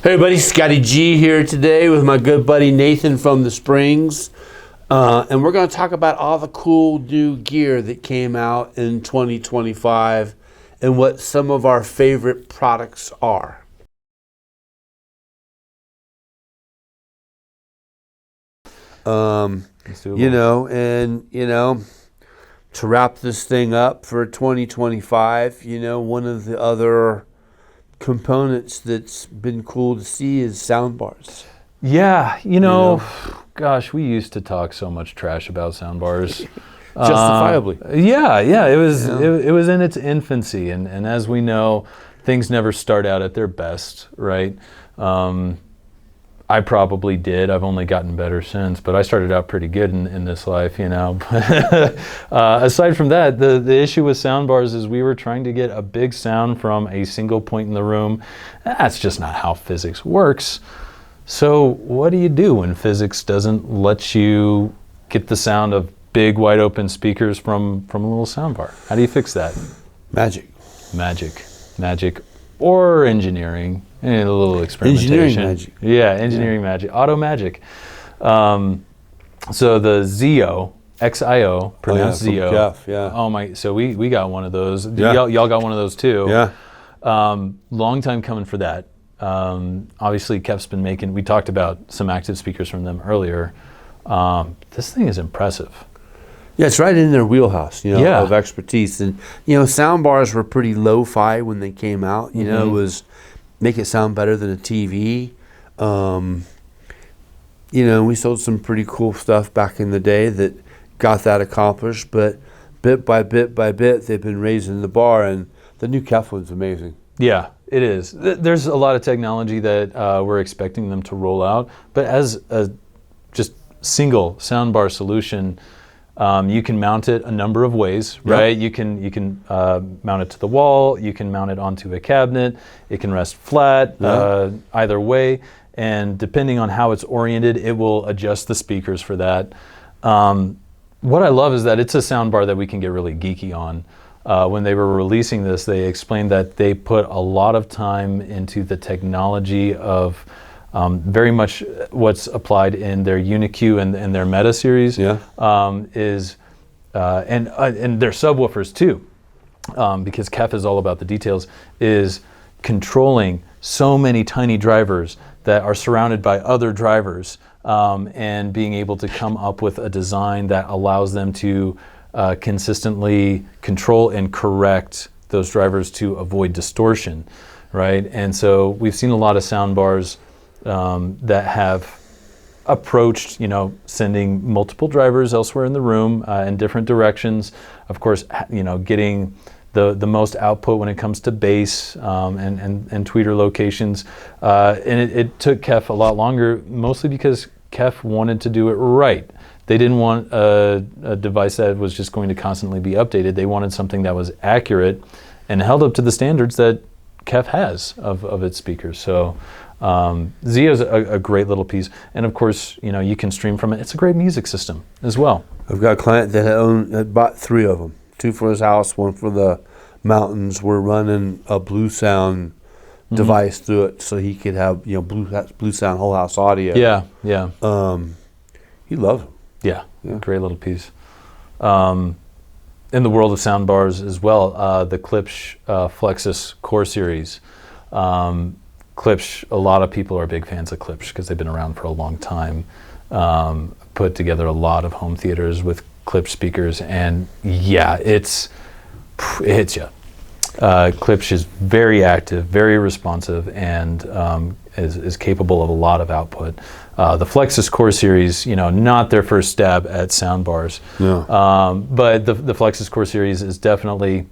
Hey everybody, Scotty G here today with my good buddy Nathan from the Springs. And we're going to talk about all the cool new gear that came out in 2025 and what some of our favorite products are. To wrap this thing up for 2025, one of the other components that's been cool to see is soundbars. Yeah, gosh, we used to talk so much trash about soundbars. Justifiably. It was in its infancy, and as we know, things never start out at their best, right? I probably did. I've only gotten better since, but I started out pretty good in this life, Aside from that, the issue with soundbars is we were trying to get a big sound from a single point in the room. That's just not how physics works. So what do you do when physics doesn't let you get the sound of big, wide open speakers from a little soundbar? How do you fix that? Magic. Or engineering. And a little experimentation. Engineering magic. Yeah, engineering magic. Auto magic. So the Zio, XIO, pronounced Zio. Jeff, yeah. Oh my, so we got one of those. Yeah. Y'all got one of those too. Yeah. Long time coming for that. Obviously Kev's been making, we talked about some active speakers from them earlier. This thing is impressive. Yeah, it's right in their wheelhouse, of expertise. And, soundbars were pretty lo-fi when they came out. It was make it sound better than a TV. We sold some pretty cool stuff back in the day that got that accomplished. But bit by bit, they've been raising the bar. And the new Kef one's amazing. Yeah, it is. There's a lot of technology that we're expecting them to roll out. But as a just single soundbar solution, you can mount it a number of ways, right? You can mount it to the wall. You can mount it onto a cabinet. It can rest flat, either way. And depending on how it's oriented, it will adjust the speakers for that. What I love is that it's a soundbar that we can get really geeky on. When they were releasing this, they explained that they put a lot of time into the technology of very much what's applied in their UniQ and their Meta series and their subwoofers too, because Kef is all about the details, is controlling so many tiny drivers that are surrounded by other drivers and being able to come up with a design that allows them to consistently control and correct those drivers to avoid distortion, right? And so we've seen a lot of soundbars that have approached, sending multiple drivers elsewhere in the room in different directions. Of course, getting the most output when it comes to bass and tweeter locations. And it took Kef a lot longer, mostly because Kef wanted to do it right. They didn't want a device that was just going to constantly be updated. They wanted something that was accurate and held up to the standards that Kef has of its speakers. So Zio's a great little piece, and of course, you can stream from it. It's a great music system as well. I've got a client that had bought 3 of them, 2 for his house, 1 for the mountains. We're running a Blue Sound device through it, so he could have Blue Sound whole house audio. Yeah. He loves them. Yeah, great little piece. In the world of soundbars as well, the Klipsch Flexus Core series. Klipsch, a lot of people are big fans of Klipsch because they've been around for a long time. Put together a lot of home theaters with Klipsch speakers, and it hits you. Klipsch is very active, very responsive, and is capable of a lot of output. The Flexus Core series, not their first stab at soundbars, but the Flexus Core series is definitely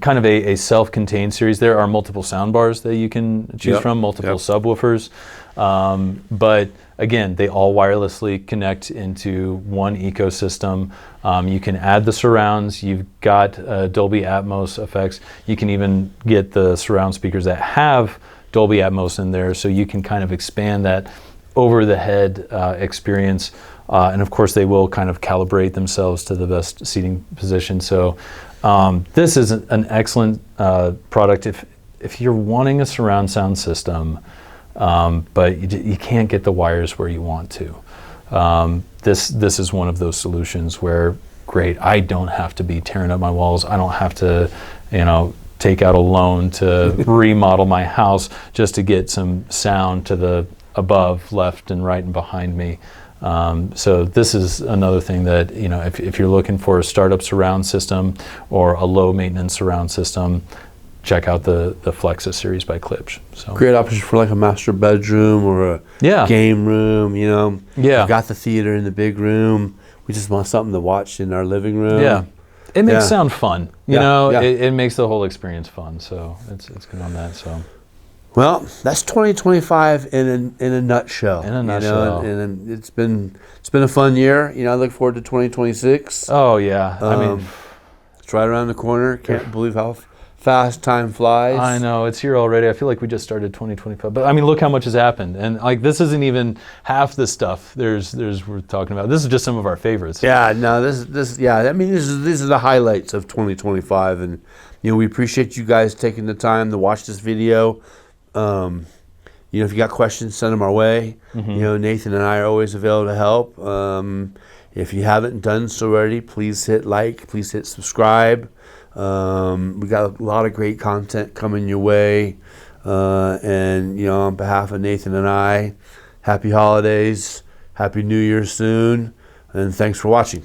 kind of a self-contained series. There are multiple soundbars that you can choose from, multiple subwoofers, but again, they all wirelessly connect into one ecosystem. You can add the surrounds. You've got Dolby Atmos effects. You can even get the surround speakers that have Dolby Atmos in there, so you can kind of expand that over-the-head experience. And of course, they will kind of calibrate themselves to the best seating position. So this is an excellent product if you're wanting a surround sound system but you can't get the wires where you want to. This is one of those solutions where, great, I don't have to be tearing up my walls. I don't have to, take out a loan to remodel my house just to get some sound to the above, left, and right, and behind me. So this is another thing that, if you're looking for a startup surround system or a low maintenance surround system, check out the Flexus series by Klipsch. So great option for like a master bedroom or a game room, Yeah. We've got the theater in the big room. We just want something to watch in our living room. Yeah. It makes sound fun. Yeah. It makes the whole experience fun. So it's good on that. So. Well, that's 2025 in a nutshell. In a nutshell. And it's been a fun year. I look forward to 2026. Oh yeah. I mean, it's right around the corner. Can't believe how fast time flies. I know, it's here already. I feel like we just started 2025. But I mean, look how much has happened. And like, this isn't even half the stuff we're talking about. This is just some of our favorites. Yeah, no, these are the highlights of 2025, and we appreciate you guys taking the time to watch this video. If you got questions, send them our way. Nathan and I are always available to help. If you haven't done so already, please hit like, please hit subscribe. We got a lot of great content coming your way. And on behalf of Nathan and I, happy holidays, happy New Year soon, and thanks for watching.